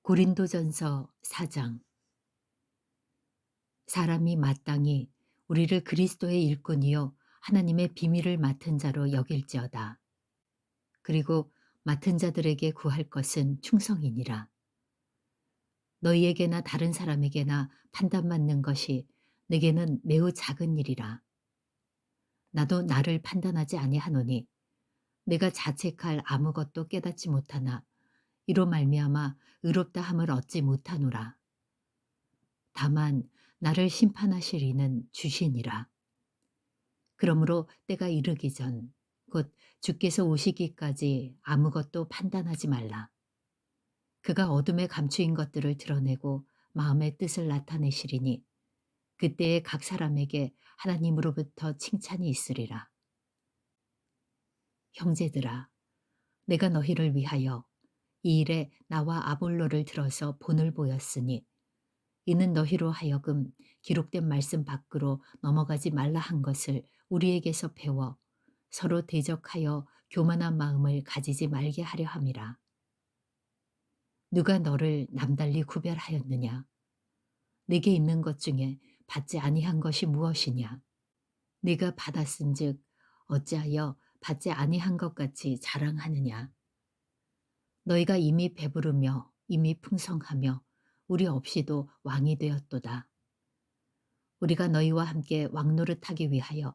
고린도전서 4장. 사람이 마땅히 우리를 그리스도의 일꾼이요 하나님의 비밀을 맡은 자로 여길지어다. 그리고 맡은 자들에게 구할 것은 충성이니라. 너희에게나 다른 사람에게나 판단받는 것이 내게는 매우 작은 일이라. 나도 나를 판단하지 아니하노니 내가 자책할 아무것도 깨닫지 못하나 이로 말미암아 의롭다 함을 얻지 못하노라. 다만 나를 심판하실 이는 주시니라. 그러므로 때가 이르기 전 곧 주께서 오시기까지 아무것도 판단하지 말라. 그가 어둠에 감추인 것들을 드러내고 마음의 뜻을 나타내시리니 그때에 각 사람에게 하나님으로부터 칭찬이 있으리라. 형제들아, 내가 너희를 위하여 이 일에 나와 아볼로를 들어서 본을 보였으니 이는 너희로 하여금 기록된 말씀 밖으로 넘어가지 말라 한 것을 우리에게서 배워 서로 대적하여 교만한 마음을 가지지 말게 하려 함이라. 누가 너를 남달리 구별하였느냐? 네게 있는 것 중에 받지 아니한 것이 무엇이냐? 네가 받았은즉 어찌하여 받지 아니한 것 같이 자랑하느냐? 너희가 이미 배부르며 이미 풍성하며 우리 없이도 왕이 되었도다. 우리가 너희와 함께 왕노릇하기 위하여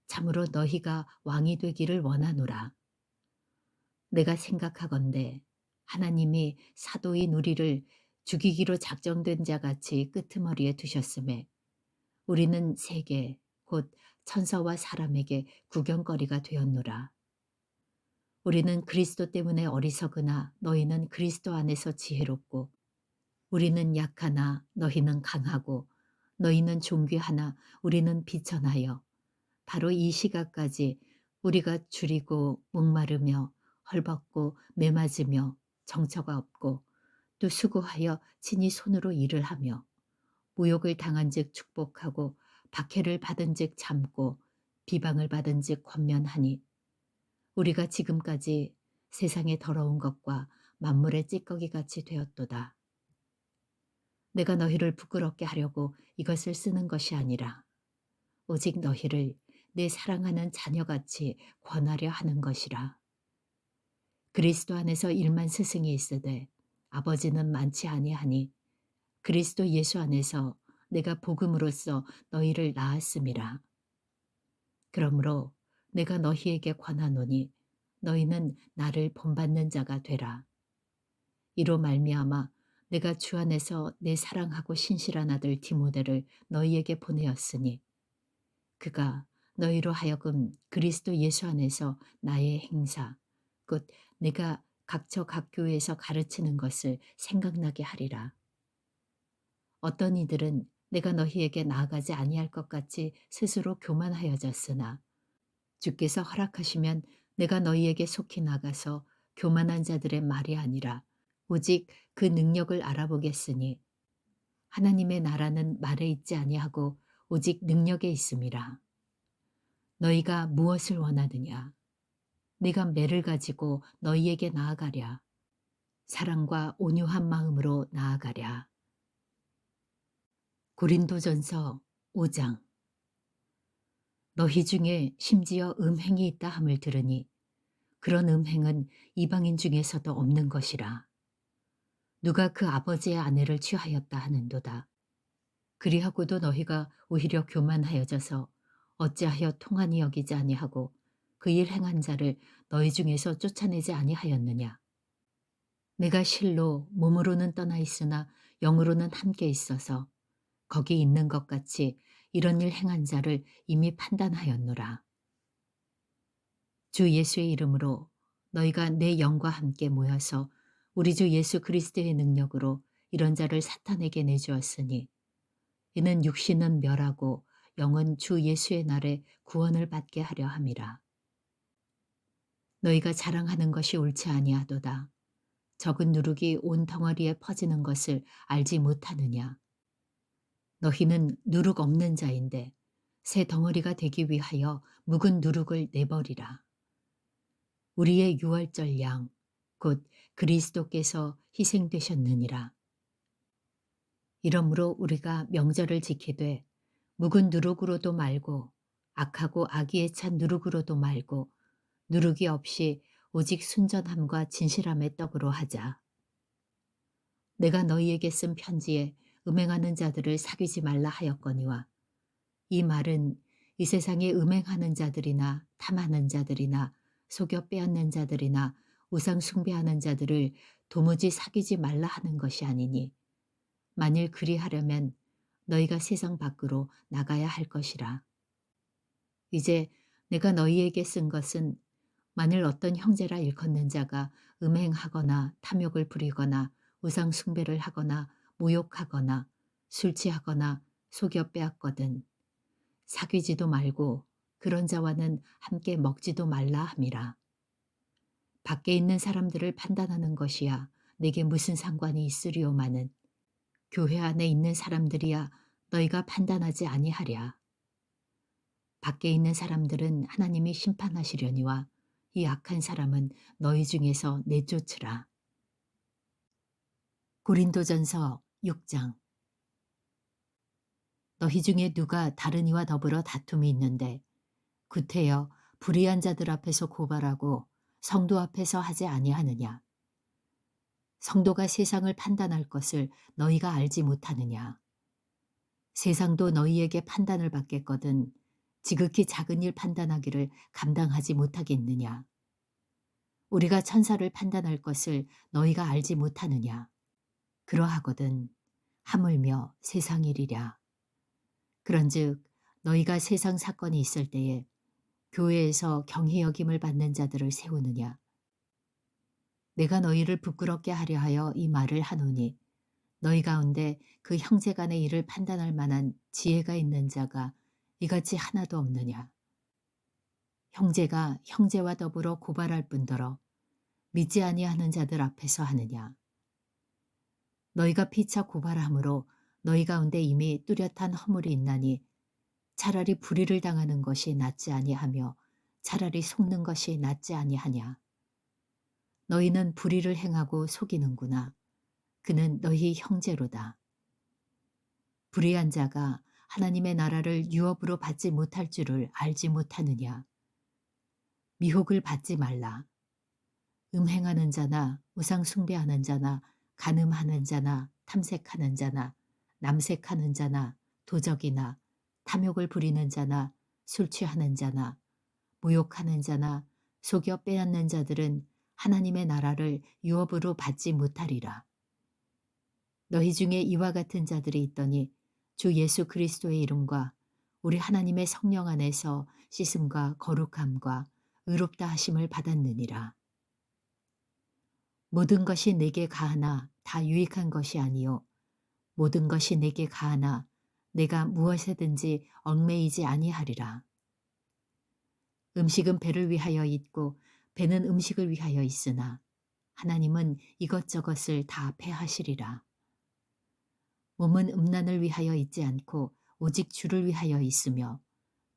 참으로 너희가 왕이 되기를 원하노라. 내가 생각하건대 하나님이 사도인 우리를 죽이기로 작정된 자같이 끄트머리에 두셨음에 우리는 세계 곧 천사와 사람에게 구경거리가 되었노라. 우리는 그리스도 때문에 어리석으나 너희는 그리스도 안에서 지혜롭고 우리는 약하나 너희는 강하고 너희는 존귀하나 우리는 비천하여 바로 이 시각까지 우리가 줄이고 목마르며 헐벗고 매맞으며 정처가 없고 또 수고하여 친히 손으로 일을 하며 모욕을 당한즉 축복하고 박해를 받은즉 참고 비방을 받은즉 권면하니 우리가 지금까지 세상의 더러운 것과 만물의 찌꺼기 같이 되었도다. 내가 너희를 부끄럽게 하려고 이것을 쓰는 것이 아니라 오직 너희를 내 사랑하는 자녀같이 권하려 하는 것이라. 그리스도 안에서 일만 스승이 있으되 아버지는 많지 아니하니 그리스도 예수 안에서 내가 복음으로써 너희를 낳았음이라. 그러므로 내가 너희에게 권하노니 너희는 나를 본받는 자가 되라. 이로 말미암아 내가 주 안에서 내 사랑하고 신실한 아들 디모데를 너희에게 보내었으니 그가 너희로 하여금 그리스도 예수 안에서 나의 행사 곧 내가 각처 각 교회에서 가르치는 것을 생각나게 하리라. 어떤 이들은 내가 너희에게 나아가지 아니할 것 같이 스스로 교만하여졌으나 주께서 허락하시면 내가 너희에게 속히 나가서 교만한 자들의 말이 아니라 오직 그 능력을 알아보겠으니 하나님의 나라는 말에 있지 아니하고 오직 능력에 있음이라. 너희가 무엇을 원하느냐? 내가 매를 가지고 너희에게 나아가랴. 사랑과 온유한 마음으로 나아가랴. 고린도전서 5장. 너희 중에 심지어 음행이 있다 함을 들으니 그런 음행은 이방인 중에서도 없는 것이라. 누가 그 아버지의 아내를 취하였다 하는도다. 그리하고도 너희가 오히려 교만하여져서 어찌하여 통한이 여기지 아니하고 그 일 행한 자를 너희 중에서 쫓아내지 아니하였느냐. 내가 실로 몸으로는 떠나 있으나 영으로는 함께 있어서 거기 있는 것 같이 이런 일 행한 자를 이미 판단하였노라. 주 예수의 이름으로 너희가 내 영과 함께 모여서 우리 주 예수 그리스도의 능력으로 이런 자를 사탄에게 내주었으니 이는 육신은 멸하고 영은 주 예수의 날에 구원을 받게 하려 함이라. 너희가 자랑하는 것이 옳지 아니하도다. 적은 누룩이 온 덩어리에 퍼지는 것을 알지 못하느냐. 너희는 누룩 없는 자인데 새 덩어리가 되기 위하여 묵은 누룩을 내버리라. 우리의 유월절 양 곧 그리스도께서 희생되셨느니라. 이러므로 우리가 명절을 지키되 묵은 누룩으로도 말고 악하고 악의에 찬 누룩으로도 말고 누룩이 없이 오직 순전함과 진실함의 떡으로 하자. 내가 너희에게 쓴 편지에 음행하는 자들을 사귀지 말라 하였거니와 이 말은 이 세상에 음행하는 자들이나 탐하는 자들이나 속여 빼앗는 자들이나 우상 숭배하는 자들을 도무지 사귀지 말라 하는 것이 아니니 만일 그리하려면 너희가 세상 밖으로 나가야 할 것이라. 이제 내가 너희에게 쓴 것은 만일 어떤 형제라 일컫는 자가 음행하거나 탐욕을 부리거나 우상 숭배를 하거나 모욕하거나 술 취하거나 속여 빼앗거든 사귀지도 말고 그런 자와는 함께 먹지도 말라 함이라. 밖에 있는 사람들을 판단하는 것이야 내게 무슨 상관이 있으리오마는 교회 안에 있는 사람들이야 너희가 판단하지 아니하랴. 밖에 있는 사람들은 하나님이 심판하시려니와 이 악한 사람은 너희 중에서 내쫓으라. 고린도전서 6장. 너희 중에 누가 다른 이와 더불어 다툼이 있는데 구태여 불의한 자들 앞에서 고발하고 성도 앞에서 하지 아니하느냐. 성도가 세상을 판단할 것을 너희가 알지 못하느냐. 세상도 너희에게 판단을 받겠거든 지극히 작은 일 판단하기를 감당하지 못하겠느냐. 우리가 천사를 판단할 것을 너희가 알지 못하느냐. 그러하거든 하물며 세상 일이랴. 그런즉 너희가 세상 사건이 있을 때에 교회에서 경히 여김을 받는 자들을 세우느냐. 내가 너희를 부끄럽게 하려 하여 이 말을 하노니 너희 가운데 그 형제 간의 일을 판단할 만한 지혜가 있는 자가 이같이 하나도 없느냐. 형제가 형제와 더불어 고발할 뿐더러 믿지 아니하는 자들 앞에서 하느냐. 너희가 피차 고발함으로 너희 가운데 이미 뚜렷한 허물이 있나니 차라리 불의를 당하는 것이 낫지 아니하며 차라리 속는 것이 낫지 아니하냐. 너희는 불의를 행하고 속이는구나. 그는 너희 형제로다. 불의한 자가 하나님의 나라를 유업으로 받지 못할 줄을 알지 못하느냐. 미혹을 받지 말라. 음행하는 자나 우상 숭배하는 자나 간음하는 자나 탐색하는 자나 남색하는 자나 도적이나 탐욕을 부리는 자나 술 취하는 자나 모욕하는 자나 속여 빼앗는 자들은 하나님의 나라를 유업으로 받지 못하리라. 너희 중에 이와 같은 자들이 있더니 주 예수 그리스도의 이름과 우리 하나님의 성령 안에서 씻음과 거룩함과 의롭다 하심을 받았느니라. 모든 것이 내게 가하나 다 유익한 것이 아니요 모든 것이 내게 가하나 내가 무엇에든지 얽매이지 아니하리라. 음식은 배를 위하여 있고 배는 음식을 위하여 있으나 하나님은 이것저것을 다 패하시리라. 몸은 음란을 위하여 있지 않고 오직 주를 위하여 있으며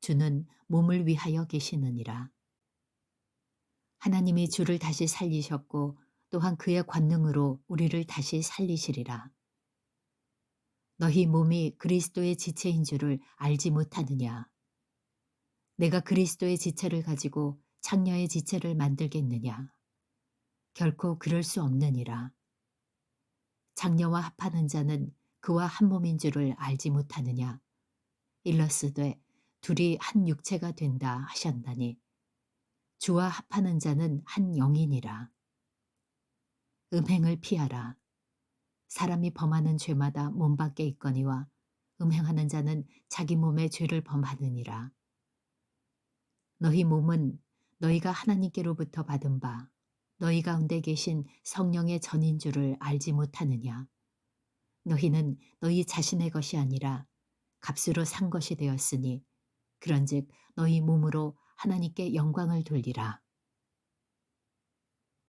주는 몸을 위하여 계시느니라. 하나님이 주를 다시 살리셨고 또한 그의 권능으로 우리를 다시 살리시리라. 너희 몸이 그리스도의 지체인 줄을 알지 못하느냐. 내가 그리스도의 지체를 가지고 창녀의 지체를 만들겠느냐. 결코 그럴 수 없느니라. 창녀와 합하는 자는 그와 한 몸인 줄을 알지 못하느냐. 일러스되 둘이 한 육체가 된다 하셨나니 주와 합하는 자는 한 영이니라. 음행을 피하라. 사람이 범하는 죄마다 몸 밖에 있거니와 음행하는 자는 자기 몸에 죄를 범하느니라. 너희 몸은 너희가 하나님께로부터 받은 바 너희 가운데 계신 성령의 전인 줄을 알지 못하느냐. 너희는 너희 자신의 것이 아니라 값으로 산 것이 되었으니 그런즉 너희 몸으로 하나님께 영광을 돌리라.